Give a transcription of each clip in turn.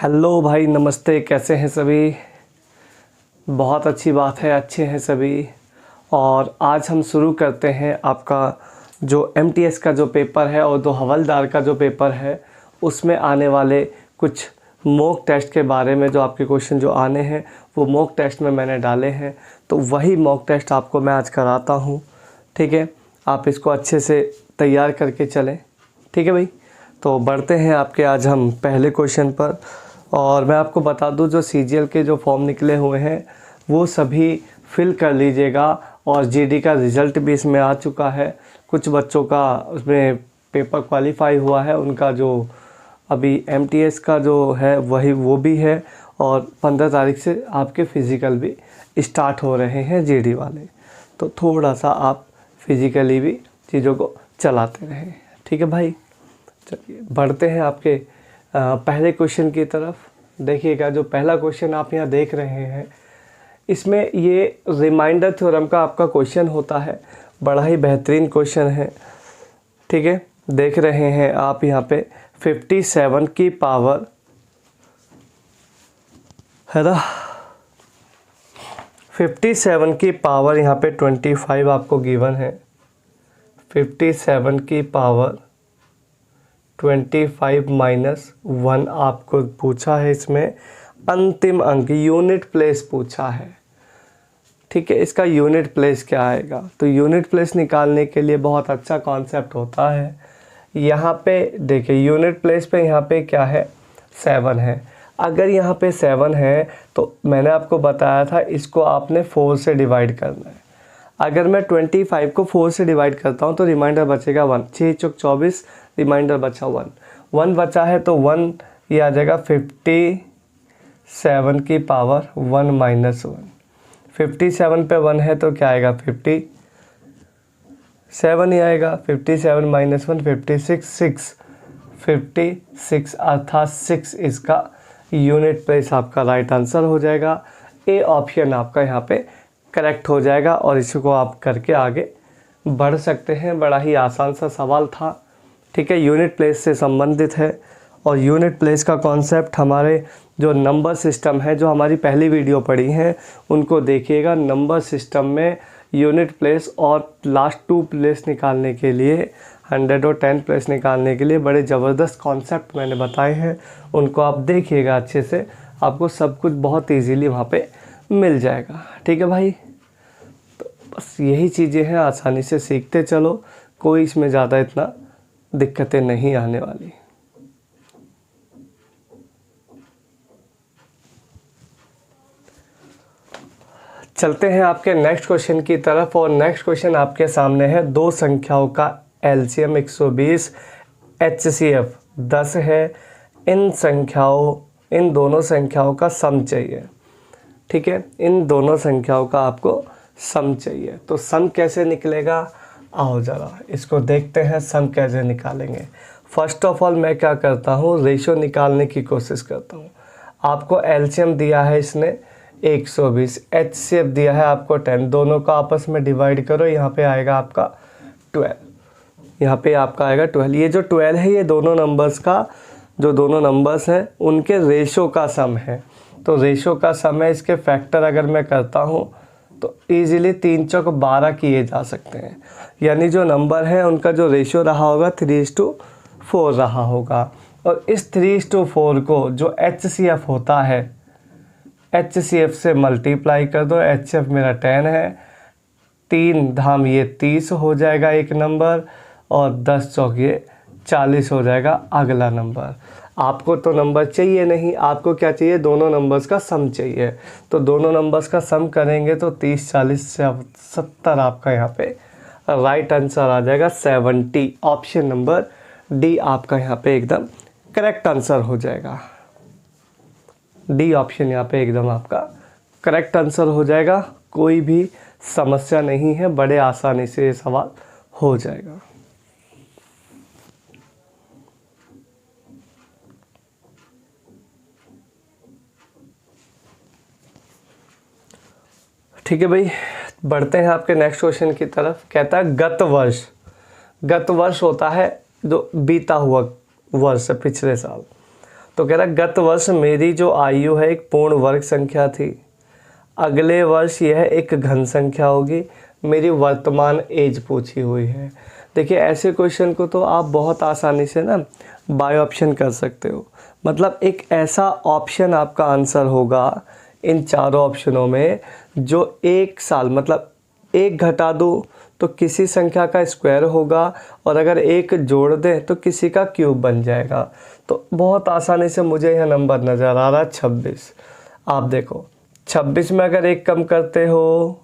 Hello भाई, नमस्ते। कैसे हैं सभी? बहुत अच्छी बात है, अच्छे हैं सभी। और आज हम शुरू करते हैं आपका जो एमटीएस का जो पेपर है और 2 हवलदार का जो पेपर है उसमें आने वाले कुछ मॉक टेस्ट के बारे में। जो आपके क्वेश्चन जो आने हैं वो मॉक टेस्ट में मैंने डाले हैं, तो वही मॉक टेस्ट आपको मैं आज कराता हूँ। ठीक है, आप इसको अच्छे से तैयार करके चलें। ठीक है भाई, तो बढ़ते हैं आपके आज हम पहले क्वेश्चन पर। और मैं आपको बता दूं, जो सीजीएल के जो फॉर्म निकले हुए हैं वो सभी फिल कर लीजिएगा। और जीडी का रिज़ल्ट भी इसमें आ चुका है। कुछ बच्चों का उसमें पेपर क्वालिफाई हुआ है, उनका जो अभी एमटीएस का जो है वही वो भी है। और 15 तारीख से आपके फ़िज़िकल भी स्टार्ट हो रहे हैं जीडी वाले, तो थोड़ा सा आप फिज़िकली भी चीज़ों को चलाते रहें। ठीक है भाई, चलिए बढ़ते हैं आपके पहले क्वेश्चन की तरफ। देखिएगा, जो पहला क्वेश्चन आप यहाँ देख रहे हैं इसमें ये रिमाइंडर थ्योरम का आपका क्वेश्चन होता है। बड़ा ही बेहतरीन क्वेश्चन है। ठीक है, देख रहे हैं आप यहाँ पे 57 की पावर है ना, 57 की पावर यहाँ पे 25 आपको गिवन है। 57 की पावर 25 माइनस 1 आपको पूछा है। इसमें अंतिम अंक यूनिट प्लेस पूछा है। ठीक है, इसका यूनिट प्लेस क्या आएगा? तो यूनिट प्लेस निकालने के लिए बहुत अच्छा कॉन्सेप्ट होता है। यहाँ पे देखिए, यूनिट प्लेस पे यहाँ पे क्या है, 7 है। अगर यहाँ पे 7 है तो मैंने आपको बताया था इसको आपने 4 से डिवाइड करना है। अगर मैं 25 को 4 से डिवाइड करता हूँ तो रिमाइंडर बचेगा 1। 6 चौक 24, रिमाइंडर बचा 1 बचा है, तो 1 ये आ जाएगा 57 की पावर 1 माइनस 1। 57 पे 1 है तो क्या आएगा, 57 ही आएगा। 57 माइनस 1 56 अर्थात 6 इसका यूनिट प्लेस आपका राइट आंसर हो जाएगा। ए ऑप्शन आपका यहाँ पे करेक्ट हो जाएगा और इसको आप करके आगे बढ़ सकते हैं। बड़ा ही आसान सा सवाल था। ठीक है, यूनिट प्लेस से संबंधित है। और यूनिट प्लेस का कॉन्सेप्ट हमारे जो नंबर सिस्टम है, जो हमारी पहली वीडियो पढ़ी है उनको देखिएगा। नंबर सिस्टम में यूनिट प्लेस और लास्ट 2 प्लेस निकालने के लिए, 100 और 10 प्लेस निकालने के लिए बड़े ज़बरदस्त कॉन्सेप्ट मैंने बताए हैं। उनको आप देखिएगा अच्छे से, आपको सब कुछ बहुत ईजीली वहाँ पे मिल जाएगा। ठीक है भाई, तो बस यही चीज़ें हैं, आसानी से सीखते चलो, कोई इसमें ज़्यादा इतना दिक्कतें नहीं आने वाली। चलते हैं आपके नेक्स्ट क्वेश्चन की तरफ। और नेक्स्ट क्वेश्चन आपके सामने है, 2 संख्याओं का एलसीएम 120, एचसीएफ 10 है। इन दोनों संख्याओं का सम चाहिए। ठीक है, इन दोनों संख्याओं का आपको सम चाहिए। तो सम कैसे निकलेगा, आओ ज़रा इसको देखते हैं, सम कैसे निकालेंगे। फर्स्ट ऑफ ऑल मैं क्या करता हूँ, रेशो निकालने की कोशिश करता हूँ। आपको एलसीएम दिया है इसने 120, एचसीएफ दिया है आपको 10, दोनों का आपस में डिवाइड करो, यहाँ पे आएगा आपका 12। यहाँ पे आपका आएगा 12। ये जो 12 है ये दोनों नंबर्स का, जो दोनों नंबर्स हैं उनके रेशो का सम है। तो रेशो का सम है, इसके फैक्टर अगर मैं करता हूँ तो ईजिली 3 चौक 12 किए जा सकते हैं। यानी जो नंबर है उनका जो रेशो रहा होगा 3:4 रहा होगा। और इस 3:4 को जो एचसीएफ होता है, एचसीएफ से मल्टीप्लाई कर दो। एचसीएफ मेरा 10 है, 3 धाम ये 30 हो जाएगा एक नंबर, और 10 चौक ये 40 हो जाएगा अगला नंबर। आपको तो नंबर चाहिए नहीं, आपको क्या चाहिए, दोनों नंबर्स का सम चाहिए। तो दोनों नंबर्स का सम करेंगे तो 30 40 से 70 आपका यहाँ पे राइट आंसर आ जाएगा 70। ऑप्शन नंबर डी आपका यहाँ पे एकदम करेक्ट आंसर हो जाएगा। डी ऑप्शन यहाँ पे एकदम आपका करेक्ट आंसर हो जाएगा। कोई भी समस्या नहीं है, बड़े आसानी से ये सवाल हो जाएगा। ठीक है भाई, बढ़ते हैं आपके नेक्स्ट क्वेश्चन की तरफ। कहता है गत वर्ष होता है जो बीता हुआ वर्ष है, पिछले साल। तो कह रहा गत वर्ष मेरी जो आयु है एक पूर्ण वर्ग संख्या थी, अगले वर्ष यह एक घन संख्या होगी, मेरी वर्तमान एज पूछी हुई है। देखिए ऐसे क्वेश्चन को तो आप बहुत आसानी से ना बाय ऑप्शन कर सकते हो, मतलब एक ऐसा ऑप्शन आपका आंसर होगा इन चारों ऑप्शनों में जो एक साल मतलब एक घटा दो तो किसी संख्या का स्क्वायर होगा और अगर एक जोड़ दें तो किसी का क्यूब बन जाएगा। तो बहुत आसानी से मुझे यह नंबर नज़र आ रहा है 26। आप देखो 26 में अगर एक कम करते हो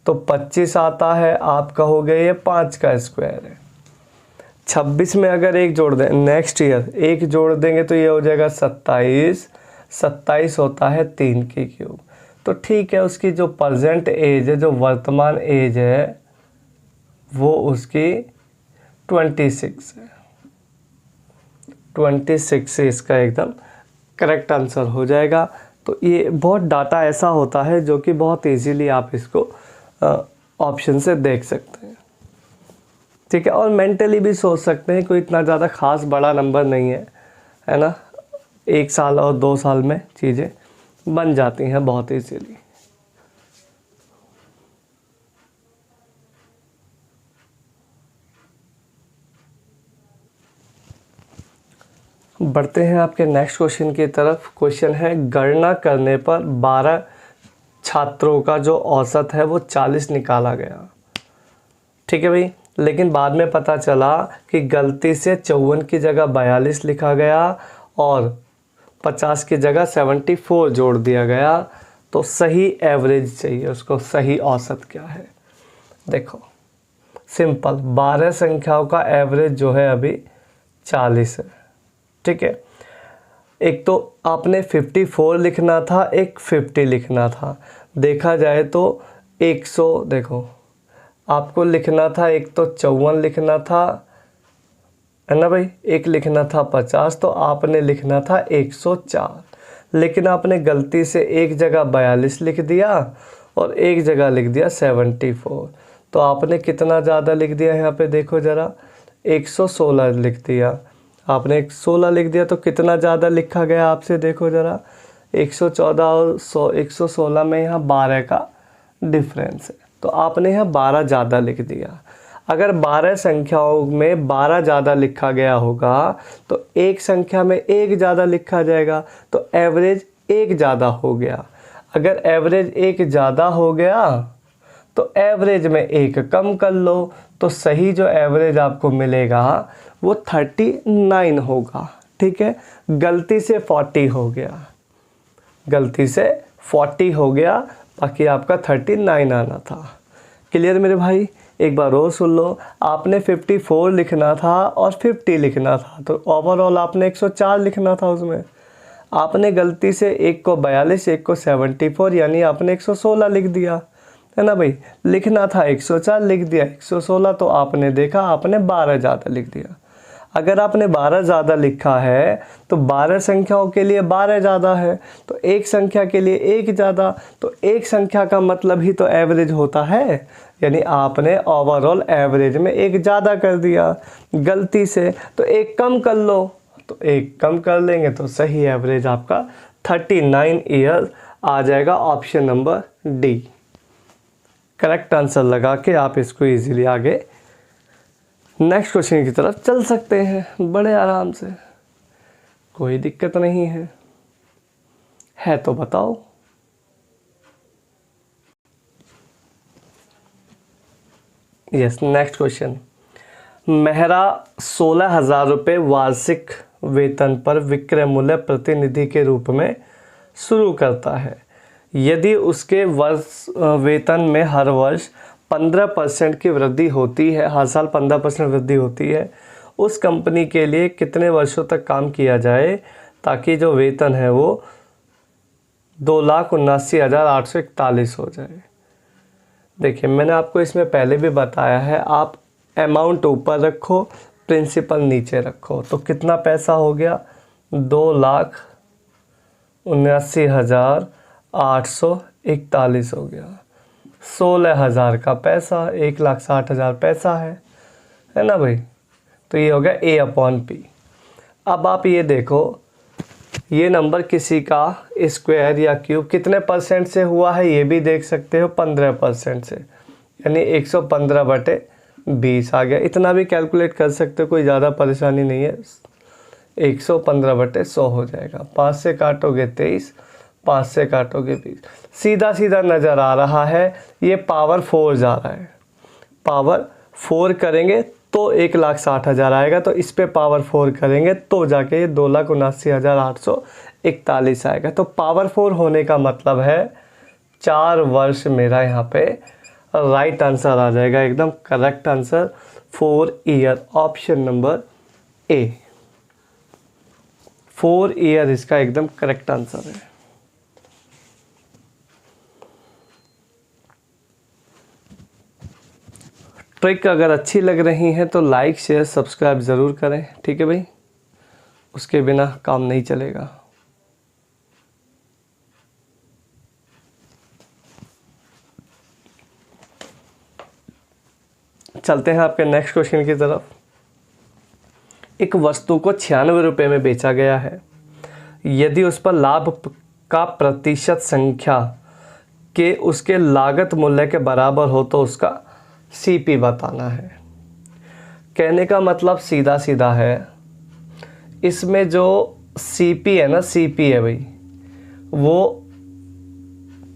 तो 25 आता है, आप कहोगे ये 5 का स्क्वायर है। 26 में अगर एक जोड़ दें, नेक्स्ट ईयर एक जोड़ देंगे तो ये हो जाएगा 27, 27 होता है 3 की क्यूब। तो ठीक है, उसकी जो प्रेजेंट एज है, जो वर्तमान एज है वो उसकी 26 है। 26 से इसका एकदम करेक्ट आंसर हो जाएगा। तो ये बहुत डाटा ऐसा होता है जो कि बहुत इजीली आप इसको ऑप्शन से देख सकते हैं, ठीक है। और मेंटली भी सोच सकते हैं, कोई इतना ज़्यादा खास बड़ा नंबर नहीं है ना। 1 साल और 2 साल में चीज़ें बन जाती हैं बहुत इजीली। बढ़ते हैं आपके नेक्स्ट क्वेश्चन की तरफ। क्वेश्चन है गणना करने पर 12 छात्रों का जो औसत है वो 40 निकाला गया, ठीक है भाई। लेकिन बाद में पता चला कि गलती से 54 की जगह 42 लिखा गया और 50 की जगह 74 जोड़ दिया गया। तो सही एवरेज चाहिए उसको, सही औसत क्या है। देखो सिंपल, 12 संख्याओं का एवरेज जो है अभी 40 है, ठीक है। एक तो आपने 54 लिखना था, एक 50 लिखना था। देखा जाए तो 100, देखो आपको लिखना था, एक तो 54 लिखना था, है ना भाई, एक लिखना था 50, तो आपने लिखना था 104। लेकिन आपने गलती से एक जगह 42 लिख दिया और एक जगह लिख दिया 74। तो आपने कितना ज़्यादा लिख दिया यहाँ पे देखो ज़रा, 116 लिख दिया। आपने 16 लिख दिया तो कितना ज़्यादा लिखा गया आपसे देखो ज़रा, 114 और 116 में यहाँ 12 का डिफरेंस है। तो आपने यहाँ 12 ज़्यादा लिख दिया। अगर 12 संख्याओं में 12 ज़्यादा लिखा गया होगा तो एक संख्या में एक ज़्यादा लिखा जाएगा, तो एवरेज एक ज़्यादा हो गया। अगर एवरेज एक ज़्यादा हो गया तो एवरेज में एक कम कर लो, तो सही जो एवरेज आपको मिलेगा वो 39 होगा, ठीक है। गलती से 40 हो गया, गलती से 40 हो गया, बाकी आपका 39 आना था। क्लियर मेरे भाई। एक बार और सुन लो, आपने 54 लिखना था और 50 लिखना था, तो ओवरऑल आपने 104 लिखना था उसमें। आपने गलती से एक को 42, एक को 74, यानी आपने 116 लिख दिया, है ना भाई। लिखना था 104, लिख दिया 116, तो आपने देखा आपने 12 ज़्यादा लिख दिया। अगर आपने 12 ज़्यादा लिखा है तो 12 संख्याओं के लिए 12 ज़्यादा है, तो एक संख्या के लिए एक ज़्यादा, तो एक संख्या का मतलब ही तो एवरेज होता है, यानी आपने ओवरऑल एवरेज में एक ज़्यादा कर दिया गलती से, तो एक कम कर लो, तो एक कम कर लेंगे तो सही एवरेज आपका 39 ईयर आ जाएगा। Option number D correct answer लगा के आप इसको इजीली आगे नेक्स्ट क्वेश्चन की तरफ चल सकते हैं बड़े आराम से, कोई दिक्कत नहीं है तो बताओ। Yes, next question. मेहरा 16,000 रुपये वार्षिक वेतन पर विक्रय मूल्य प्रतिनिधि के रूप में शुरू करता है। यदि उसके वर्ष वेतन में हर वर्ष 15% की वृद्धि होती है, हर साल 15% वृद्धि होती है, उस कंपनी के लिए कितने वर्षों तक काम किया जाए ताकि जो वेतन है वो 2,79,841 हो जाए। देखिए मैंने आपको इसमें पहले भी बताया है, आप अमाउंट ऊपर रखो, प्रिंसिपल नीचे रखो, तो कितना पैसा हो गया, 2,79,841 हो गया। 16,000 का पैसा 1,60,000 पैसा है ना भाई। तो ये हो गया A/P। अब आप ये देखो ये नंबर किसी का स्क्वायर या क्यूब कितने परसेंट से हुआ है ये भी देख सकते हो, 15% से, यानी 115/20 आ गया। इतना भी कैलकुलेट कर सकते हो, कोई ज़्यादा परेशानी नहीं है। 115/100 हो जाएगा। 5 से काटोगे 23, 5 से काटोगे 20। सीधा सीधा नज़र आ रहा है, ये पावर 4 जा रहा है। पावर 4 करेंगे तो 1,60,000 आएगा, तो इस पे पावर 4 करेंगे तो जाके ये 2,79,841 आएगा। तो पावर 4 होने का मतलब है 4 वर्ष मेरा यहाँ पे राइट आंसर आ जाएगा, एकदम correct answer 4 year, option number A, 4 year इसका एकदम करेक्ट आंसर है। ट्रिक अगर अच्छी लग रही है तो लाइक शेयर सब्सक्राइब ज़रूर करें, ठीक है भाई, उसके बिना काम नहीं चलेगा। चलते हैं आपके नेक्स्ट क्वेश्चन की तरफ। एक वस्तु को 96 रुपये में बेचा गया है। यदि उस पर लाभ का प्रतिशत संख्या के उसके लागत मूल्य के बराबर हो तो उसका सीपी बताना है। कहने का मतलब सीधा सीधा है, इसमें जो सीपी है ना, सीपी है भाई, वो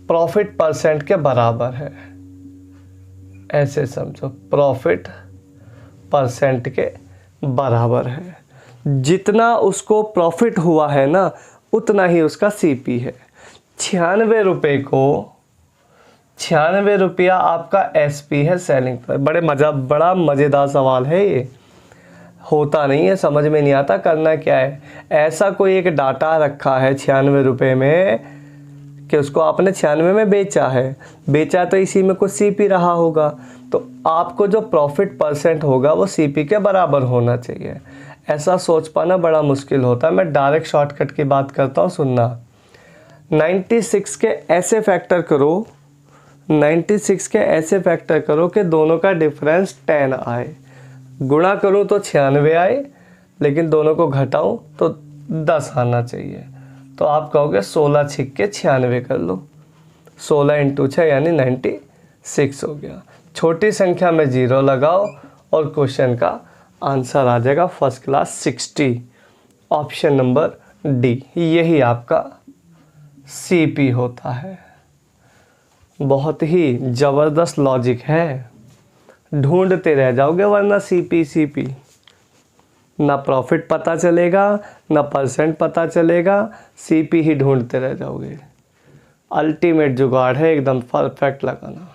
प्रॉफिट परसेंट के बराबर है। ऐसे समझो, प्रॉफिट परसेंट के बराबर है। जितना उसको प्रॉफिट हुआ है ना, उतना ही उसका सीपी है। 96 रुपये को 96 रुपया आपका एसपी है, सेलिंग प्राइस। बड़ा मज़ेदार सवाल है ये, होता नहीं है, समझ में नहीं आता करना क्या है। ऐसा कोई एक डाटा रखा है 96 रुपये में कि उसको आपने 96 में बेचा तो इसी में कुछ सीपी रहा होगा, तो आपको जो प्रॉफिट परसेंट होगा वो सीपी के बराबर होना चाहिए। ऐसा सोच पाना बड़ा मुश्किल होता है। मैं डायरेक्ट शॉर्टकट की बात करता हूँ, सुनना। 96 के ऐसे फैक्टर करो, 96 के ऐसे फैक्टर करो कि दोनों का डिफरेंस 10 आए। गुणा करूँ तो 96 आए, लेकिन दोनों को घटाऊँ तो 10 आना चाहिए। तो आप कहोगे 16 छिक के 96 कर लो, 16 × 6 यानी 96 हो गया। छोटी संख्या में 0 लगाओ और क्वेश्चन का आंसर आ जाएगा first class 60, option number D. यही आपका सीपी होता है। बहुत ही ज़बरदस्त लॉजिक है, ढूंढते रह जाओगे वरना सीपी ना प्रॉफिट पता चलेगा ना परसेंट पता चलेगा, सीपी ही ढूंढते रह जाओगे। अल्टीमेट जुगाड़ है, एकदम परफेक्ट लगाना।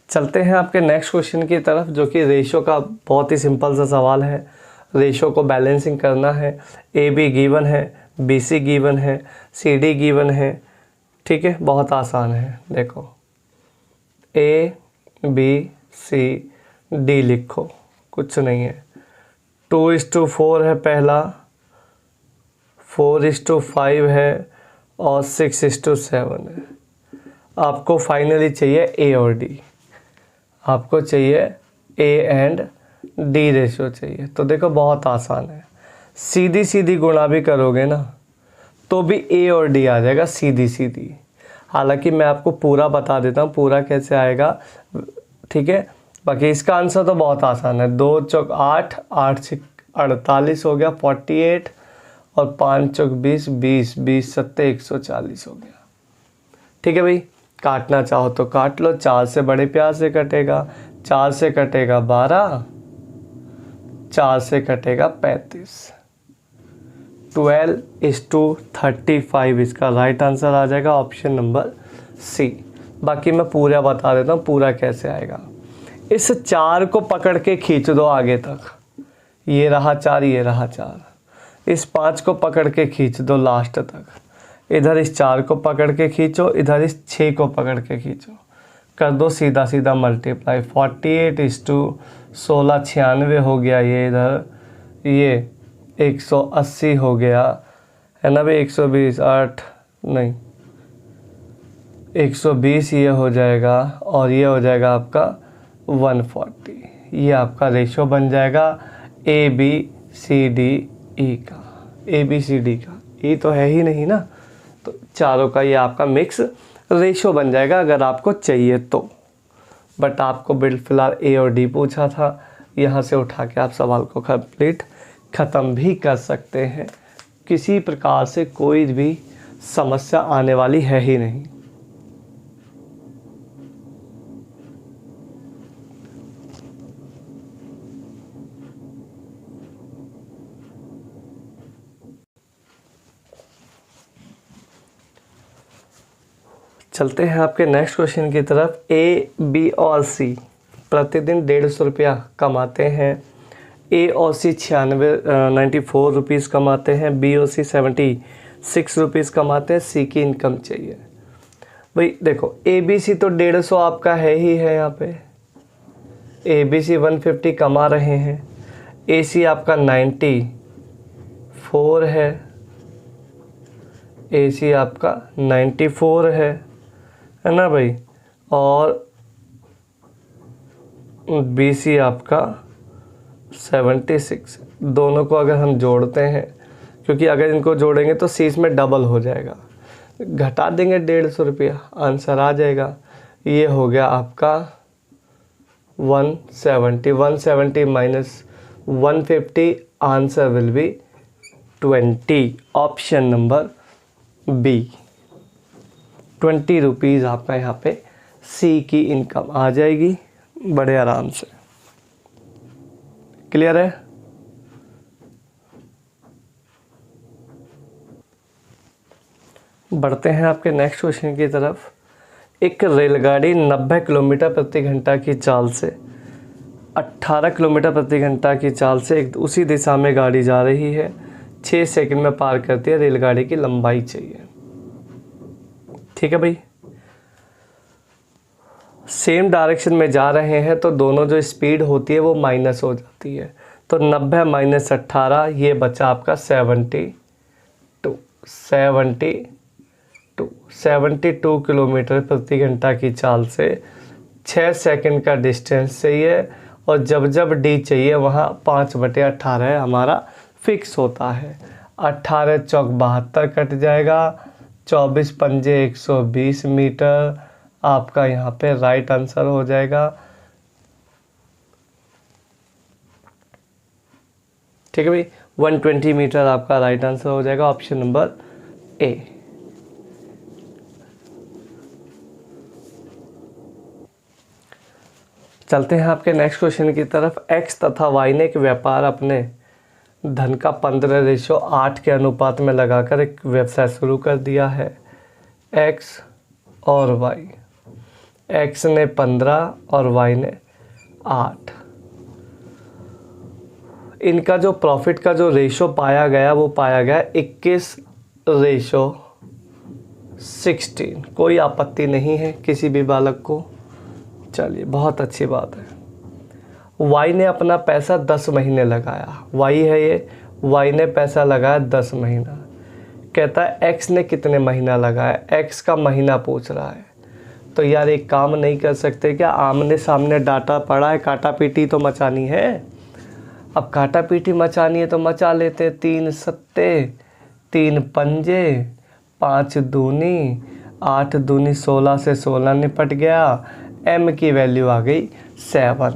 चलते हैं आपके नेक्स्ट क्वेश्चन की तरफ, जो कि रेशो का बहुत ही सिंपल सा सवाल है। रेशो को बैलेंसिंग करना है। ए बी गिवन है, बी सी गिवन है, सी डी गिवन है, ठीक है, बहुत आसान है। देखो ए बी सी डी लिखो, कुछ नहीं है। 2:4 है पहला, 4:5 है और 6:7 है। आपको फाइनली चाहिए ए और डी, आपको चाहिए ए एंड डी रेशियो चाहिए। तो देखो बहुत आसान है, सीधी सीधी गुणा भी करोगे ना तो भी ए और डी आ जाएगा सीधी सीधी। हालांकि मैं आपको पूरा बता देता हूँ पूरा कैसे आएगा, ठीक है। बाकी इसका आंसर तो बहुत आसान है। 2 चौक 8, 8 6 48 हो गया 48, और 5 चौक 20, 20 20 7 140 हो गया, ठीक है भाई। काटना चाहो तो काट लो, 4 से बड़े प्यार से कटेगा, 4 से कटेगा 12, 4 से कटेगा 35, 12:35 इसका राइट आंसर आ जाएगा, ऑप्शन नंबर सी। बाकी मैं पूरा बता देता हूँ पूरा कैसे आएगा। इस 4 को पकड़ के खींच दो आगे तक, ये रहा 4, ये रहा 4। इस 5 को पकड़ के खींच दो लास्ट तक, इधर इस 4 को पकड़ के खींचो, इधर इस 6 को पकड़ के खींचो, कर दो सीधा सीधा मल्टीप्लाई। 48:16 96 हो गया, ये इधर ये 180 हो गया है ना भाई। 120 8 नहीं 120 ये हो जाएगा, और ये हो जाएगा आपका 140। ये आपका रेशो बन जाएगा ABCDE का। ABCD का E तो है ही नहीं ना, तो चारों का ये आपका मिक्स रेशो बन जाएगा अगर आपको चाहिए तो। बट आपको फिलहाल A और D पूछा था, यहाँ से उठा के आप सवाल को ख़त्म भी कर सकते हैं। किसी प्रकार से कोई भी समस्या आने वाली है ही नहीं। चलते हैं आपके नेक्स्ट क्वेश्चन की तरफ। A, B और C प्रतिदिन 150 रुपया कमाते हैं। A और C 94 रुपीज़ कमाते हैं। B और C 76 रुपीज़ कमाते हैं। C की इनकम चाहिए। भाई देखो, ABC तो 150 आपका है ही है। यहाँ पे ABC 150 कमा रहे हैं। AC आपका 94 है। AC आपका 94 है ना भाई, और BC आपका 76। दोनों को अगर हम जोड़ते हैं, क्योंकि अगर इनको जोड़ेंगे तो C में डबल हो जाएगा, घटा देंगे 150 रुपया, आंसर आ जाएगा। ये हो गया आपका 170। 170 minus 150, answer will be 20। Option number B, 20 rupees आपका यहाँ पे C की इनकम आ जाएगी बड़े आराम से। क्लियर है? बढ़ते हैं आपके नेक्स्ट क्वेश्चन की तरफ। एक रेलगाड़ी 90 किलोमीटर प्रति घंटा की चाल से 18 किलोमीटर प्रति घंटा की चाल से एक उसी दिशा में गाड़ी जा रही है। 6 सेकंड में पार करती है। रेलगाड़ी की लंबाई चाहिए। ठीक है भाई, सेम डायरेक्शन में जा रहे हैं तो दोनों जो स्पीड होती है वो माइनस हो जाती है। तो 90 माइनस 18, ये बचा आपका 72 किलोमीटर प्रति घंटा की चाल से 6 सेकंड का डिस्टेंस चाहिए। और जब जब D चाहिए वहाँ 5/18 हमारा फिक्स होता है। 18 चौक 72 कट जाएगा। 24 पंजे 120 मीटर आपका यहाँ पे राइट आंसर हो जाएगा। ठीक है भाई, 120 मीटर आपका राइट आंसर हो जाएगा। Option number A। चलते हैं आपके नेक्स्ट क्वेश्चन की तरफ। X तथा Y ने एक व्यापार अपने धन का 15:8 के अनुपात में लगाकर एक व्यवसाय शुरू कर दिया है। X और Y, X ने 15 और Y ने 8। इनका जो प्रॉफिट का जो रेशो पाया गया वो पाया गया 21:16। कोई आपत्ति नहीं है किसी भी बालक को। चलिए, बहुत अच्छी बात है। Y ने अपना पैसा 10 महीने लगाया। Y है ये, Y ने पैसा लगाया 10 महीना। कहता है X ने कितने महीना लगाया, X का महीना पूछ रहा है। तो यार एक काम नहीं कर सकते क्या? आमने सामने डाटा पड़ा है, काटा पीटी तो मचानी है। अब काटा पीटी मचानी है तो मचा लेते। 3 सत्ते 3 पंजे 5 दूनी 8 दूनी 16 से 16 निपट गया। M की वैल्यू आ गई 7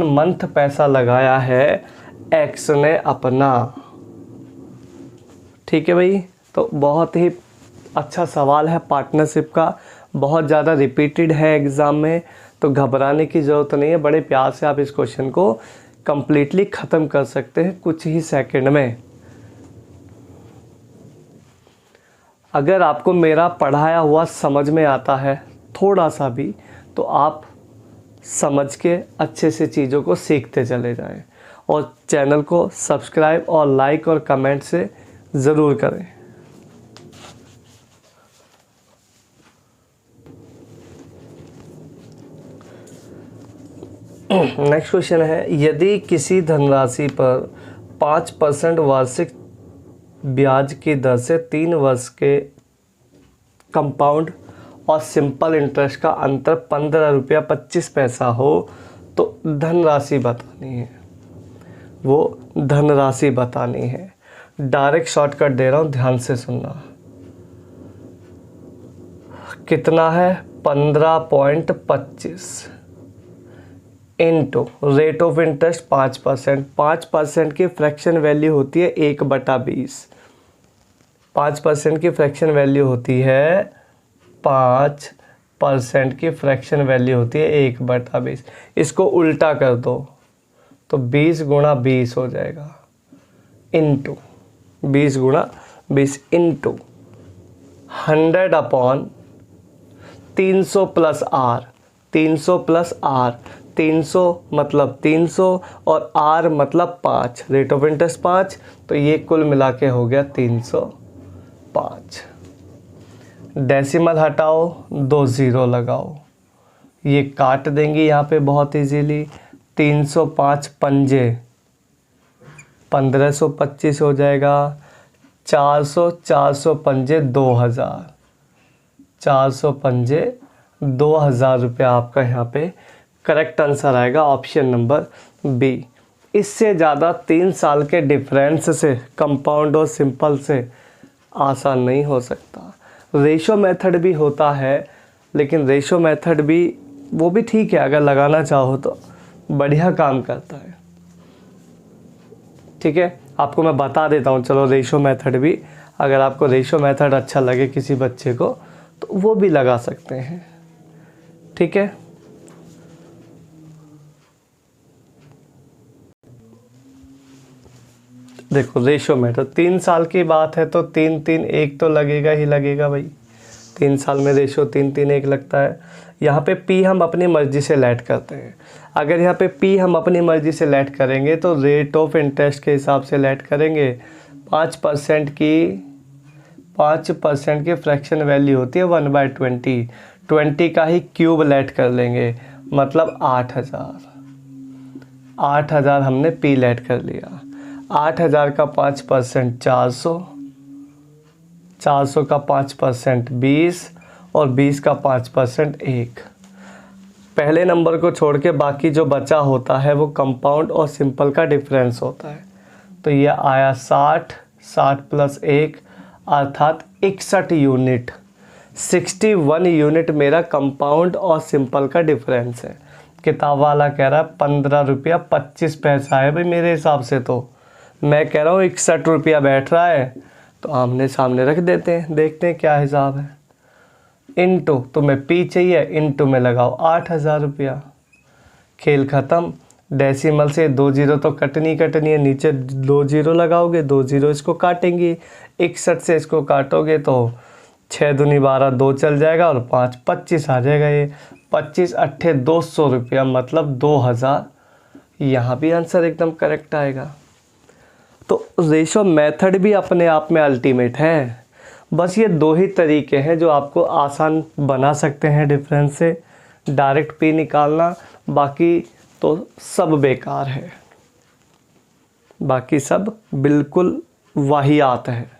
मंथ पैसा लगाया है X ने अपना। ठीक है भाई, तो बहुत ही अच्छा सवाल है पार्टनरशिप का, बहुत ज़्यादा रिपीटेड है एग्ज़ाम में, तो घबराने की ज़रूरत नहीं है। बड़े प्यार से आप इस क्वेश्चन को कंप्लीटली ख़त्म कर सकते हैं कुछ ही सेकंड में। अगर आपको मेरा पढ़ाया हुआ समझ में आता है थोड़ा सा भी, तो आप समझ के अच्छे से चीज़ों को सीखते चले जाएं। और चैनल को सब्सक्राइब और लाइक और कमेंट से ज़रूर करें। नेक्स्ट क्वेश्चन है, यदि किसी धनराशि पर 5% वार्षिक ब्याज की दर से 3 वर्ष के कंपाउंड और सिंपल इंटरेस्ट का अंतर 15 रुपया 25 पैसा हो तो धनराशि बतानी है, वो धनराशि बतानी है। डायरेक्ट शॉर्टकट दे रहा हूँ, ध्यान से सुनना। कितना है 15.25 इंटू रेट ऑफ इंटरेस्ट 5%। 5% की फ्रैक्शन वैल्यू होती है 1/20। 5% की फ्रैक्शन वैल्यू होती है 5% की फ्रैक्शन वैल्यू होती है 1/20। इसको उल्टा कर दो तो 20 गुणा 20 हो जाएगा, इंटू 20 गुणा 20 into 100/300 plus R. 300 plus R, 300 मतलब 300 और आर मतलब 5, रेट ऑफ इंटरेस्ट 5, तो ये कुल मिला के हो गया 305। डेसिमल हटाओ, 2 ज़ीरो लगाओ, ये काट देंगे यहाँ पे बहुत इजीली। 305 पंजे 1525 हो जाएगा। 400 400 पंजे 2000, 400 पंजे 2000 रुपया आपका यहाँ पे करेक्ट आंसर आएगा, ऑप्शन नंबर बी। इससे ज़्यादा 3 साल के डिफरेंस से कंपाउंड और सिंपल से आसान नहीं हो सकता। रेशो मेथड भी होता है, लेकिन रेशो मेथड भी वो भी ठीक है, अगर लगाना चाहो तो बढ़िया काम करता है। ठीक है, आपको मैं बता देता हूँ, चलो रेशो मेथड भी, अगर आपको रेशो मेथड अच्छा लगे किसी बच्चे को तो वो भी लगा सकते हैं। ठीक है, देखो रेशो मेथड 3 साल की बात है तो 3 3 1 तो लगेगा ही लगेगा भाई। 3 साल में रेशो 3 3 1 लगता है। यहाँ पे पी हम अपनी मर्जी से लेट करते हैं। अगर यहाँ पे पी हम अपनी मर्जी से लेट करेंगे तो रेट ऑफ इंटरेस्ट के हिसाब से लेट करेंगे। 5% की फ्रैक्शन वैल्यू होती है 1/20। 20 का ही क्यूब लेट कर लेंगे, मतलब 8000 हमने पी लेट कर लिया। 8000 का 5% 400, 400 का 5% 20 और 20 का 5% 1। पहले नंबर को छोड़ के बाकी जो बचा होता है वो कंपाउंड और सिंपल का डिफरेंस होता है। तो ये आया 60, 60 प्लस 1 अर्थात 61 यूनिट। 61 यूनिट मेरा कंपाउंड और सिंपल का डिफरेंस है। किताब वाला कह रहा है 15 रुपया 25 पैसा है भाई, मेरे हिसाब से तो मैं कह रहा हूँ 61 रुपया बैठ रहा है, तो आमने सामने रख देते हैं, देखते हैं क्या हिसाब है। इनटू तुम्हें पी चाहिए, इनटू में लगाओ 8000 रुपया। खेल ख़त्म। डेसिमल से 2 ज़ीरो तो कटनी है, नीचे 2 ज़ीरो लगाओगे, 2 ज़ीरो इसको काटेंगे। 61 से इसको काटोगे तो 6 दूनी 12, 2 चल जाएगा और 5 25 आ जाएगा। ये 25 अट्ठे 200 रुपया मतलब 2000। यहाँ भी आंसर एकदम करेक्ट आएगा। तो रेशो मेथड भी अपने आप में अल्टीमेट है। बस ये 2 ही तरीके हैं जो आपको आसान बना सकते हैं डिफरेंस से, डायरेक्ट पी निकालना। बाकी तो सब बेकार है, बाकी सब बिल्कुल वाहियात है।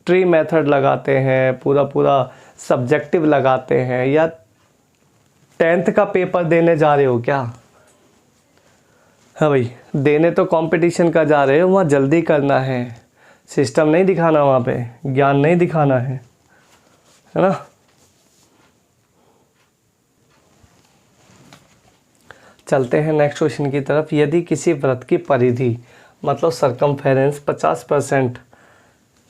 ट्री मेथड लगाते हैं, पूरा सब्जेक्टिव लगाते हैं, या 10th का पेपर देने जा रहे हो क्या? हाँ भाई, देने तो कंपटीशन का जा रहे हो, वहाँ जल्दी करना है, सिस्टम नहीं दिखाना, वहाँ पे ज्ञान नहीं दिखाना है ना। चलते हैं नेक्स्ट क्वेश्चन की तरफ। यदि किसी वृत्त की परिधि मतलब सरकमफेरेंस 50%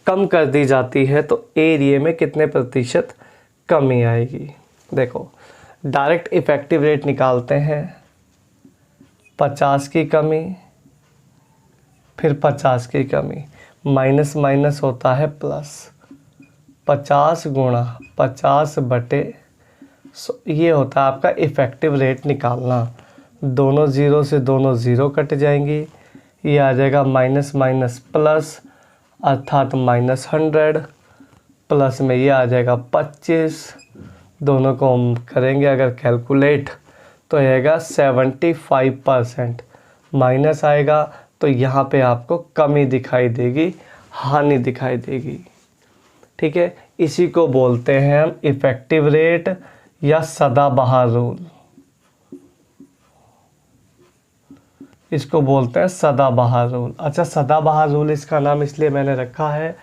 कम कर दी जाती है तो एरिया में कितने प्रतिशत कमी आएगी? देखो, डायरेक्ट इफेक्टिव रेट निकालते हैं। 50 की कमी, फिर 50 की कमी, माइनस माइनस होता है प्लस। 50 गुणा 50/100 ये होता है आपका इफ़ेक्टिव रेट निकालना। दोनों ज़ीरो से दोनों ज़ीरो कट जाएंगी, ये आ जाएगा माइनस माइनस प्लस अर्थात -100, प्लस में ये आ जाएगा 25। दोनों को हम करेंगे अगर कैलकुलेट तो आएगा 75%। माइनस आएगा तो यहाँ पे आपको कमी दिखाई देगी, हानि दिखाई देगी। ठीक है, इसी को बोलते हैं हम इफेक्टिव रेट या सदाबहार रूल। इसको बोलते हैं सदाबहार रूल। अच्छा, सदाबहार रूल इसका नाम इसलिए मैंने रखा है,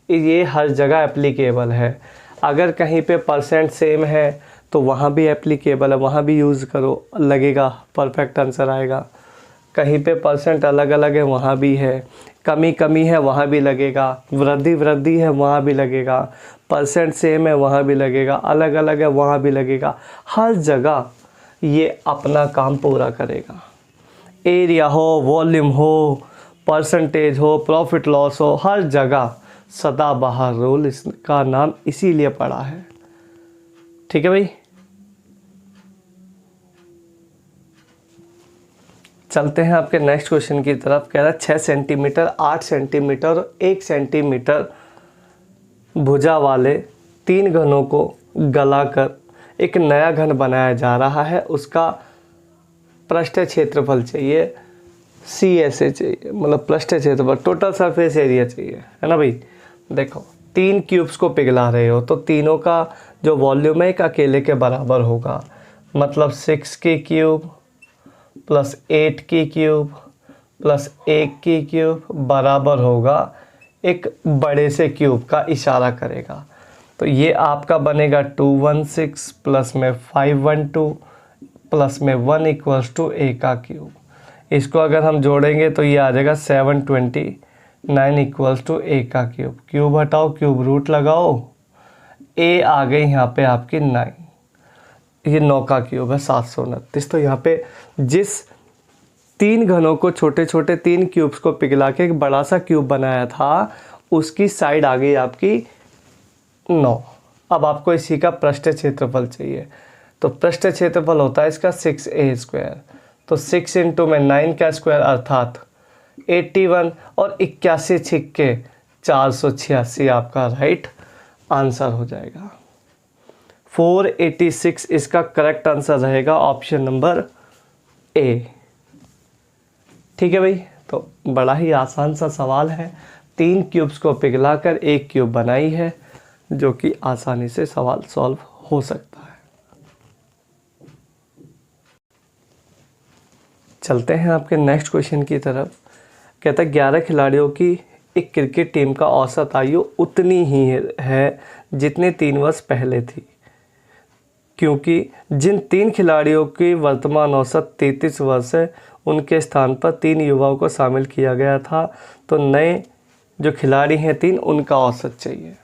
ये हर जगह एप्लीकेबल है। अगर कहीं पे परसेंट सेम है तो वहाँ भी एप्लीकेबल है, वहाँ भी यूज़ करो, लगेगा परफेक्ट आंसर आएगा। कहीं पे परसेंट अलग अलग है वहाँ भी है, कमी कमी है वहाँ भी लगेगा, वृद्धि वृद्धि है वहाँ भी लगेगा, परसेंट सेम है वहाँ भी लगेगा, अलग अलग है वहाँ भी लगेगा। हर जगह ये अपना काम पूरा करेगा। एरिया हो, वॉल्यूम हो, परसेंटेज हो, प्रॉफिट लॉस हो, हर जगह सदाबहार रूल इसका नाम इसीलिए पड़ा है। ठीक है भाई, चलते हैं आपके नेक्स्ट क्वेश्चन की तरफ। कह रहा है 6 सेंटीमीटर, 8 सेंटीमीटर और 1 सेंटीमीटर भुजा वाले 3 घनों को गलाकर एक नया घन बनाया जा रहा है। उसका पृष्ठ क्षेत्रफल चाहिए, CSA चाहिए, मतलब पृष्ठ क्षेत्रफल, टोटल सरफेस एरिया चाहिए, है ना भाई। देखो 3 क्यूब्स को पिघला रहे हो तो तीनों का जो वॉल्यूम है एक अकेले के बराबर होगा। मतलब 6 की क्यूब प्लस 8 की क्यूब प्लस 1 की क्यूब बराबर होगा एक बड़े से क्यूब का, इशारा करेगा। तो ये आपका बनेगा 216 प्लस में 512 प्लस में 1 इक्वल्स टू A का क्यूब। इसको अगर हम जोड़ेंगे तो ये आ जाएगा 729 इक्वल्स टू A का क्यूब। क्यूब हटाओ, क्यूब रूट लगाओ, A आ गई यहाँ पे आपकी 9। ये 9 का क्यूब है 729। तो यहाँ पे जिस 3 घनों को, छोटे छोटे 3 क्यूब्स को पिघला के एक बड़ा सा क्यूब बनाया था, उसकी साइड आ गई आपकी 9। अब आपको इसी का पृष्ठ क्षेत्रफल चाहिए। तो पृष्ठ क्षेत्रफल होता है इसका 6A स्क्वायर। तो 6 इंटू में 9 का स्क्वायर अर्थात 81 और 81 छिक्के 486 आपका राइट आंसर हो जाएगा। 486 इसका करेक्ट आंसर रहेगा, ऑप्शन नंबर A। ठीक है भाई, तो बड़ा ही आसान सा सवाल है। 3 क्यूब्स को पिघलाकर एक क्यूब बनाई है, जो कि आसानी से सवाल सॉल्व हो सकता है। चलते हैं आपके नेक्स्ट क्वेश्चन की तरफ। कहता है 11 खिलाड़ियों की एक क्रिकेट टीम का औसत आयु उतनी ही है जितने 3 वर्ष पहले थी, क्योंकि जिन 3 खिलाड़ियों की वर्तमान औसत 33 वर्ष है उनके स्थान पर 3 युवाओं को शामिल किया गया था। तो नए जो खिलाड़ी हैं 3, उनका औसत चाहिए।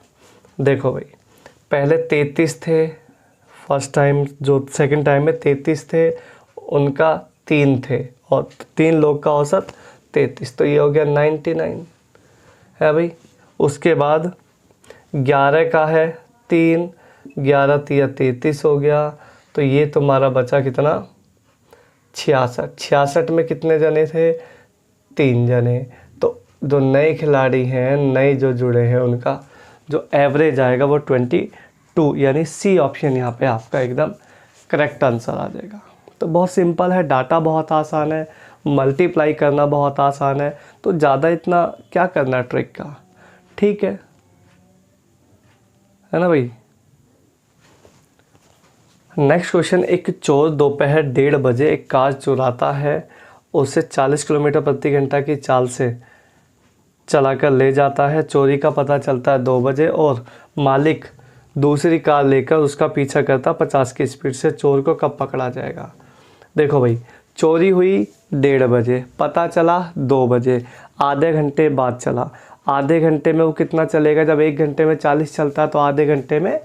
देखो भाई, पहले 33 थे फर्स्ट टाइम, जो सेकंड टाइम में 33 थे, उनका 3 थे और 3 लोग का औसत 33, तो ये हो गया 99 है भाई। उसके बाद 11 का है 3, 11 तिया 33 हो गया। तो ये तुम्हारा बचा कितना, 66। 66 में कितने जने थे, 3 जने। तो जो नए खिलाड़ी हैं, नए जो जुड़े हैं, उनका जो एवरेज आएगा वो 22, यानी C ऑप्शन यहाँ पे आपका एकदम करेक्ट आंसर आ जाएगा। तो बहुत सिंपल है, डाटा बहुत आसान है, मल्टीप्लाई करना बहुत आसान है, तो ज़्यादा इतना क्या करना ट्रिक का। ठीक है ना भाई। नेक्स्ट क्वेश्चन, एक चोर दोपहर 1:30 बजे एक कार चुराता है, उसे 40 किलोमीटर प्रति घंटा की चाल से चलाकर ले जाता है। चोरी का पता चलता है 2 बजे और मालिक दूसरी कार लेकर उसका पीछा करता 50 की स्पीड से। चोर को कब पकड़ा जाएगा। देखो भाई, चोरी हुई 1:30 बजे, पता चला 2 बजे, आधे घंटे बाद चला। आधे घंटे में वो कितना चलेगा, जब 1 घंटे में 40 चलता है तो आधे घंटे में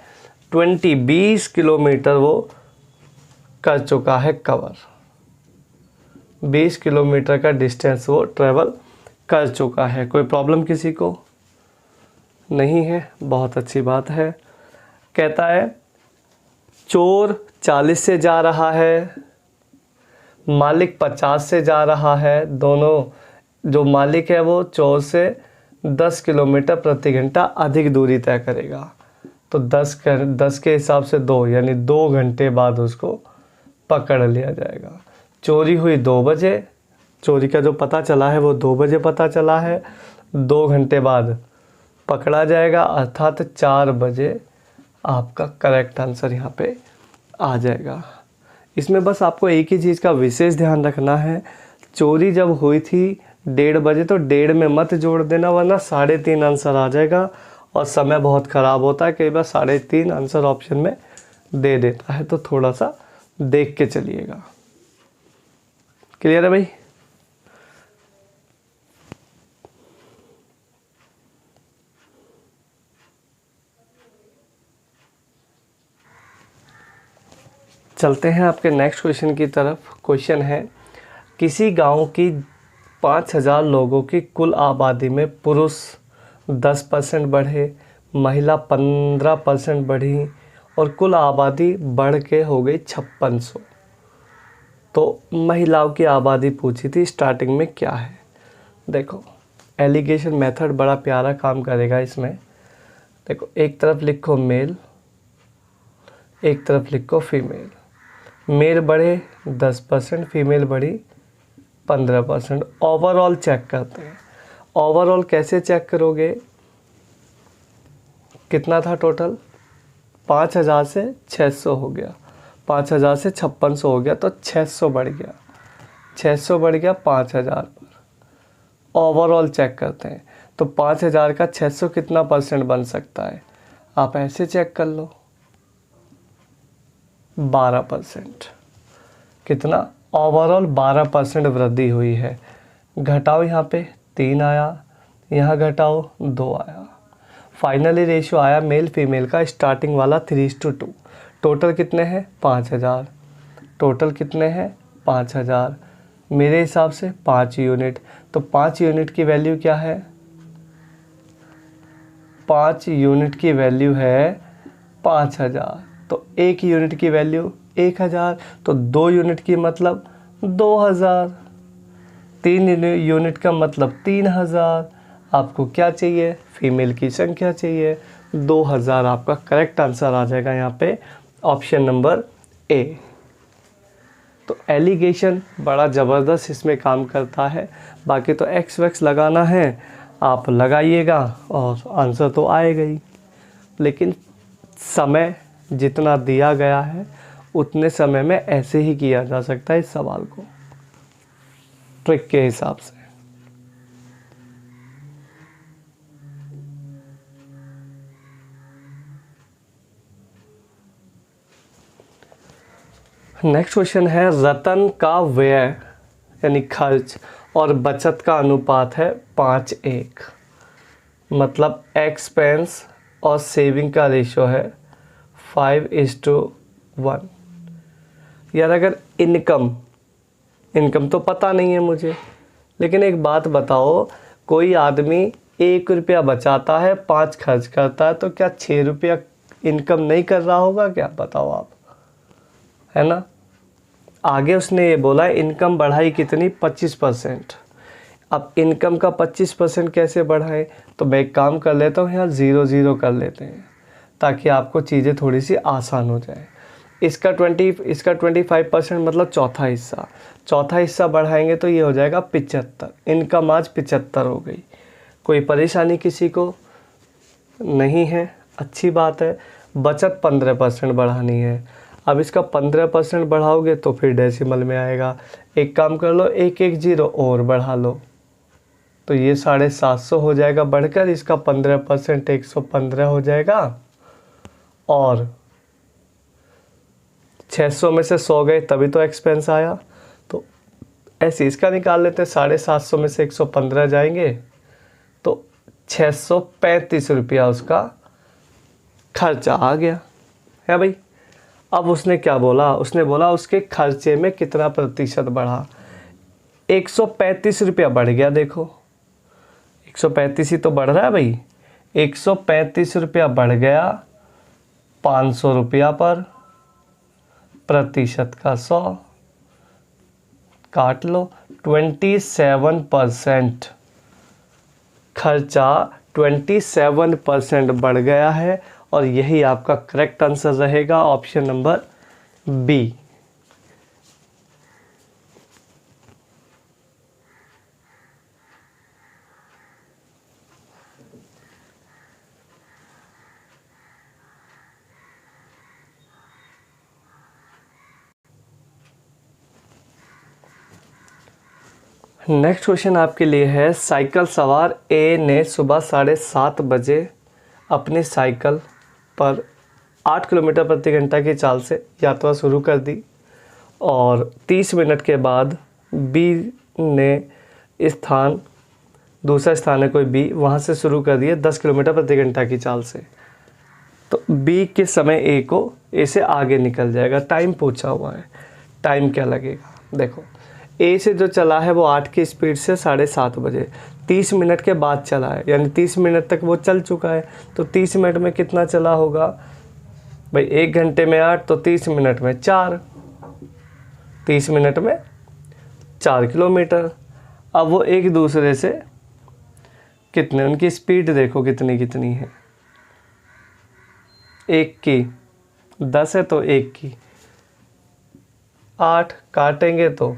20 किलोमीटर वो कर चुका है कवर। 20 किलोमीटर का डिस्टेंस वो ट्रेवल कर चुका है। कोई प्रॉब्लम किसी को नहीं है, बहुत अच्छी बात है। कहता है चोर 40 से जा रहा है, मालिक 50 से जा रहा है। दोनों जो मालिक है वो चोर से 10 किलोमीटर प्रति घंटा अधिक दूरी तय करेगा। तो 10 के हिसाब से 2, यानी 2 घंटे बाद उसको पकड़ लिया जाएगा। चोरी हुई 2 बजे, चोरी का जो पता चला है वो 2 बजे पता चला है। 2 घंटे बाद पकड़ा जाएगा, अर्थात 4 बजे आपका करेक्ट आंसर यहाँ पे आ जाएगा। इसमें बस आपको एक ही चीज़ का विशेष ध्यान रखना है, चोरी जब हुई थी 1:30 बजे तो 1:30 में मत जोड़ देना, वरना 3:30 आंसर आ जाएगा और समय बहुत ख़राब होता है, कई बार 3:30 आंसर ऑप्शन में दे देता है, तो थोड़ा सा देख के चलिएगा। क्लियर है भाई? चलते हैं आपके नेक्स्ट क्वेश्चन की तरफ। क्वेश्चन है, किसी गांव की 5000 लोगों की कुल आबादी में पुरुष 10% बढ़े, महिला 15% बढ़ी और कुल आबादी बढ़ के हो गई 5600। तो महिलाओं की आबादी पूछी थी, स्टार्टिंग में क्या है? देखो, एलिगेशन मेथड बड़ा प्यारा काम करेगा इसमें। देखो, एक तरफ लिखो मेल, एक तरफ लिखो फीमेल। मेल बढ़े 10%, फीमेल बढ़ी 15%। ओवरऑल चेक करते हैं। ओवरऑल कैसे चेक करोगे? कितना था टोटल? 5000 से 600 हो गया, 5000 से 5600 हो गया, तो 600 बढ़ गया, 600 बढ़ गया 5000 पर। ओवरऑल चेक करते हैं, तो 5000 का 600 कितना परसेंट बन सकता है? आप ऐसे चेक कर लो, 12%। कितना? ओवरऑल 12% वृद्धि हुई है। घटाओ, यहाँ पे 3 आया, यहाँ घटाओ 2 आया। फाइनली रेशियो आया मेल फीमेल का स्टार्टिंग वाला 3:2। टोटल कितने हैं? 5000। टोटल कितने हैं? 5000। मेरे हिसाब से 5 यूनिट। तो 5 यूनिट की वैल्यू क्या है? 5 यूनिट की वैल्यू है 5000। तो 1 यूनिट की वैल्यू 1000। तो 2 यूनिट की मतलब 2000। 3 यूनिट का मतलब 3000। आपको क्या चाहिए? फीमेल की संख्या चाहिए, 2000 आपका करेक्ट आंसर आ जाएगा यहाँ पे, ऑप्शन नंबर ए। तो एलिगेशन बड़ा ज़बरदस्त इसमें काम करता है। बाकी तो एक्स वैक्स लगाना है, आप लगाइएगा और आंसर तो आएगा ही, लेकिन समय जितना दिया गया है उतने समय में ऐसे ही किया जा सकता है इस सवाल को, ट्रिक के हिसाब से। नेक्स्ट क्वेश्चन है, रतन का व्यय यानी खर्च और बचत का अनुपात है 5:1। मतलब एक्सपेंस और सेविंग का रेशो है 5:1। यार अगर इनकम तो पता नहीं है मुझे, लेकिन एक बात बताओ, कोई आदमी 1 रुपया बचाता है, 5 खर्च करता है, तो क्या 6 रुपया इनकम नहीं कर रहा होगा क्या? बताओ आप, है ना? आगे उसने ये बोला इनकम बढ़ाई कितनी? 25%। अब इनकम का 25% कैसे बढ़ाएं? तो मैं एक काम कर लेता हूँ, यहाँ 0 कर लेते हैं ताकि आपको चीज़ें थोड़ी सी आसान हो जाए। इसका 25% मतलब चौथा हिस्सा बढ़ाएंगे तो ये हो जाएगा 75। इनकम आज 75 हो गई। कोई परेशानी किसी को नहीं है? अच्छी बात है। बचत 15% बढ़ानी है। अब इसका 15% बढ़ाओगे तो फिर डेसिमल में आएगा। एक काम कर लो, एक जीरो और बढ़ा लो, तो ये 750 हो जाएगा बढ़कर, इसका 15% 115 हो जाएगा, और 600 में से 100 गए तभी तो एक्सपेंस आया। तो ऐसे इसका निकाल लेते हैं, 750 में से 115 जाएंगे तो 635 रुपया उसका खर्चा आ गया है भाई। अब उसने क्या बोला? उसने बोला उसके खर्चे में कितना प्रतिशत बढ़ा। 135 रुपया बढ़ गया। देखो 135 ही तो बढ़ रहा है भाई। 135 रुपया बढ़ गया 500 रुपया पर, प्रतिशत का 100 काट लो। 27% खर्चा 27% बढ़ गया है, और यही आपका करेक्ट आंसर रहेगा, option number B. Next question आपके लिए है, साइकिल सवार ए ने सुबह 7:30 बजे अपनी साइकिल पर 8 किलोमीटर प्रति घंटा की चाल से यात्रा शुरू कर दी और 30 मिनट के बाद बी ने दूसरा स्थान है कोई बी, वहाँ से शुरू कर दिए 10 किलोमीटर प्रति घंटा की चाल से। तो बी किस समय ए से आगे निकल जाएगा। टाइम पूछा हुआ है, टाइम क्या लगेगा। देखो ए से जो चला है वो 8 की स्पीड से 7:30 बजे 30 मिनट के बाद चला है, यानी 30 मिनट तक वो चल चुका है। तो 30 मिनट में कितना चला होगा भाई, 1 घंटे में 8 तो 30 मिनट में 4, 30 मिनट में 4 किलोमीटर। अब वो एक दूसरे से कितने, उनकी स्पीड देखो कितनी कितनी है, 1 की 10 है तो 1 की 8, काटेंगे तो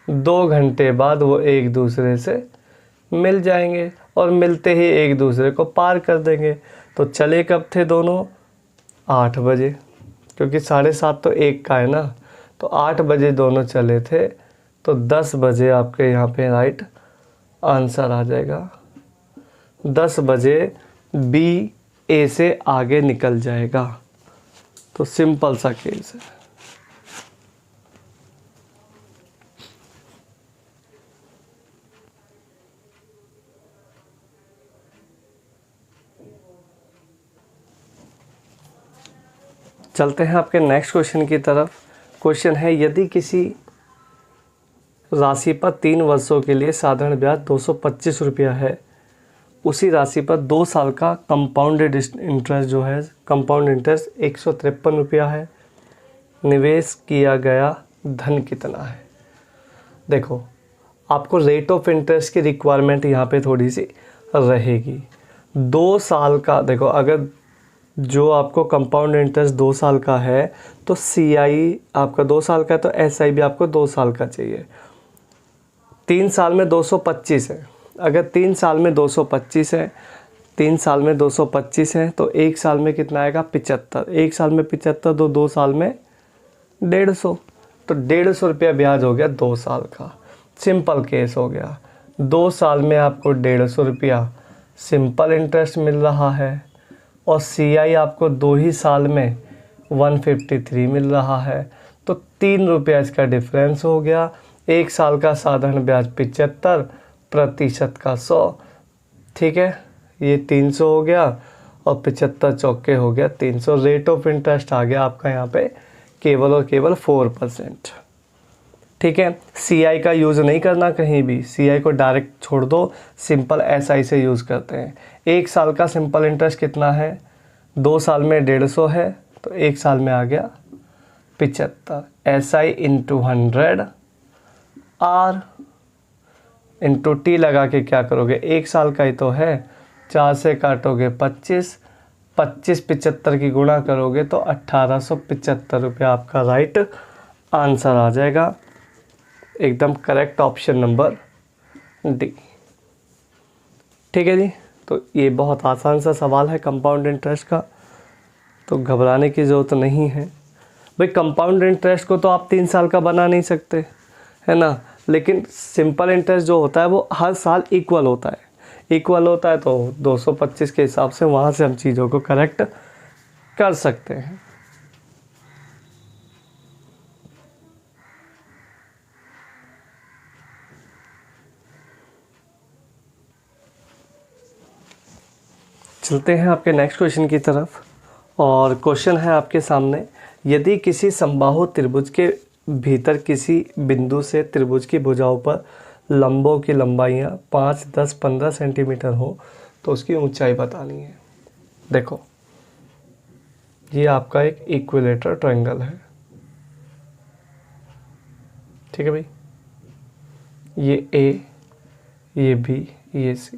2 घंटे बाद वो एक दूसरे से मिल जाएंगे और मिलते ही एक दूसरे को पार कर देंगे। तो चले कब थे दोनों, 8 बजे, क्योंकि 7:30 तो 1 का है ना, तो 8 बजे दोनों चले थे। तो 10 बजे आपके यहाँ पे राइट आंसर आ जाएगा। 10 बजे बी ए से आगे निकल जाएगा। तो सिंपल सा केस है। चलते हैं आपके नेक्स्ट क्वेश्चन की तरफ। क्वेश्चन है, यदि किसी राशि पर 3 वर्षों के लिए साधारण ब्याज 225 रुपया है, उसी राशि पर 2 साल का कंपाउंडेड इंटरेस्ट जो है, कंपाउंड इंटरेस्ट 153 रुपया है, निवेश किया गया धन कितना है। देखो आपको रेट ऑफ इंटरेस्ट की रिक्वायरमेंट यहाँ पे थोड़ी सी रहेगी। 2 साल का, देखो अगर जो आपको कंपाउंड इंटरेस्ट 2 साल का है तो CI आपका 2 साल का है, तो SI भी आपको 2 साल का चाहिए। 3 साल में 225 है, अगर 3 साल में 225 है, 3 साल में 225 है तो 1 साल में कितना आएगा 75, 1 साल में 75 तो 2 साल में 150, तो 150 रुपया ब्याज हो गया 2 साल का। सिंपल केस हो गया। 2 साल में आपको 150 रुपया सिंपल इंटरेस्ट मिल रहा है और CI आपको 2 ही साल में 153 मिल रहा है, तो 3 रुपया इसका डिफरेंस हो गया। 1 साल का साधारण ब्याज 75, प्रतिशत का 100, ठीक है, ये 300 हो गया और 75 चौके हो गया 300। रेट ऑफ इंटरेस्ट आ गया आपका यहाँ पे केवल और केवल 4%, ठीक है। CI का यूज़ नहीं करना कहीं भी, CI को डायरेक्ट छोड़ दो, सिंपल SI से यूज़ करते हैं। 1 साल का सिंपल इंटरेस्ट कितना है, 2 साल में 150 है, तो 1 साल में आ गया 75। SI into 100 R into T लगा के क्या करोगे, 1 साल का ही तो है, 4 से काटोगे 25, 25 75 की गुणा करोगे तो 1875 रुपया आपका राइट आंसर आ जाएगा। एकदम करेक्ट ऑप्शन नंबर D, ठीक है जी। तो ये बहुत आसान सा सवाल है कंपाउंड इंटरेस्ट का, तो घबराने की ज़रूरत नहीं है भाई। कंपाउंड इंटरेस्ट को तो आप 3 साल का बना नहीं सकते, है ना, लेकिन सिंपल इंटरेस्ट जो होता है वो हर साल इक्वल होता है, तो 225 के हिसाब से वहाँ से हम चीज़ों को करेक्ट कर सकते हैं। चलते हैं आपके नेक्स्ट क्वेश्चन की तरफ और क्वेश्चन है आपके सामने, यदि किसी समबाहु त्रिभुज के भीतर किसी बिंदु से त्रिभुज की भुजाओं पर लंबों की लंबाइयाँ 5, 10, 15 सेंटीमीटर हो तो उसकी ऊंचाई बतानी है। देखो ये आपका एक इक्विलेटरल ट्रायंगल है, ठीक है भाई, ये A, ये B, ये C,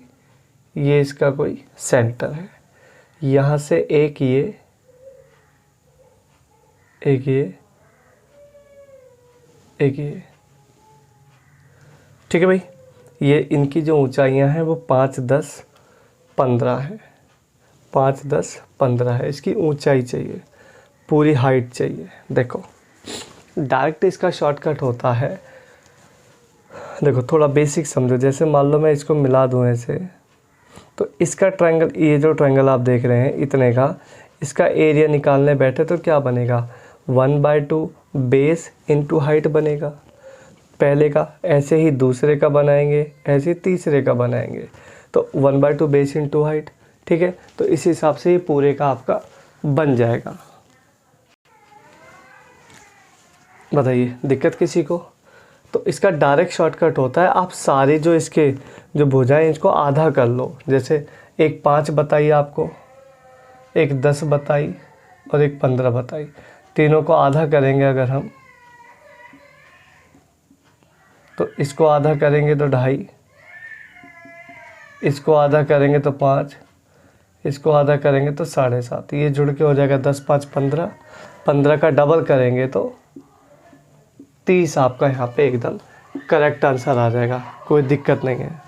ये इसका कोई सेंटर है। यहाँ से एक ये, ठीक है भाई। ये इनकी जो ऊंचाइयाँ हैं वो 5, 10, 15 है, 5, 10, 15 है। इसकी ऊंचाई चाहिए, पूरी हाइट चाहिए। देखो डायरेक्ट इसका शॉर्टकट होता है, देखो थोड़ा बेसिक समझो, जैसे मान लो मैं इसको मिला दूँ ऐसे, तो इसका ट्रायंगल, ये जो ट्रायंगल आप देख रहे हैं इतने का, इसका एरिया निकालने बैठे तो क्या बनेगा, 1/2 बेस इंटू हाइट बनेगा पहले का। ऐसे ही दूसरे का बनाएंगे, ऐसे ही तीसरे का बनाएंगे, तो 1/2 बेस इंटू हाइट। ठीक है, तो इस हिसाब से ये पूरे का आपका बन जाएगा। बताइए दिक्कत किसी को? तो इसका डायरेक्ट शॉर्टकट होता है, आप सारे जो इसके जो भुजाएं इसको आधा कर लो। जैसे एक 5 बताई आपको, एक 10 बताई और एक 15 बताई, तीनों को आधा करेंगे अगर हम, तो इसको आधा करेंगे तो 2.5, इसको आधा करेंगे तो 5, इसको आधा करेंगे तो 7.5। ये जुड़ के हो जाएगा 10 5 15, 15 का डबल करेंगे तो 30। आपका यहाँ पे एकदम करेक्ट आंसर आ जाएगा, कोई दिक्कत नहीं है।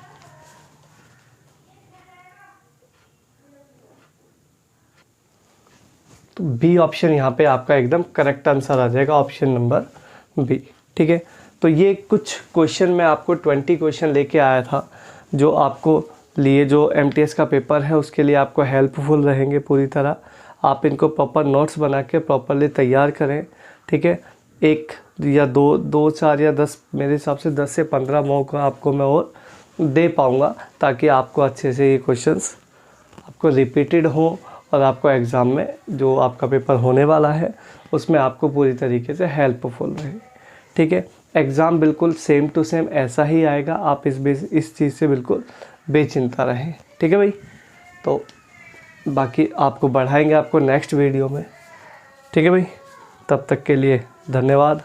तो बी ऑप्शन यहाँ पे आपका एकदम करेक्ट आंसर आ जाएगा, ऑप्शन नंबर बी। ठीक है, तो ये कुछ क्वेश्चन मैं आपको 20 क्वेश्चन लेके आया था, जो आपको लिए जो एमटीएस का पेपर है उसके लिए आपको हेल्पफुल रहेंगे पूरी तरह। आप इनको प्रॉपर नोट्स बना के प्रॉपरली तैयार करें। ठीक है, 1 या 2 4 या 10, मेरे हिसाब से 10 से 15 मौका आपको मैं और दे पाऊँगा, ताकि आपको अच्छे से ये क्वेश्चंस आपको रिपीटेड हो और आपको एग्ज़ाम में जो आपका पेपर होने वाला है उसमें आपको पूरी तरीके से हेल्पफुल रहे। ठीक है, एग्ज़ाम बिल्कुल सेम टू सेम ऐसा ही आएगा, आप इस चीज़ से बिल्कुल बेचिंता रहें। ठीक है भाई, तो बाकी आपको बढ़ाएंगे आपको नेक्स्ट वीडियो में। ठीक है भाई, तब तक के लिए धन्यवाद।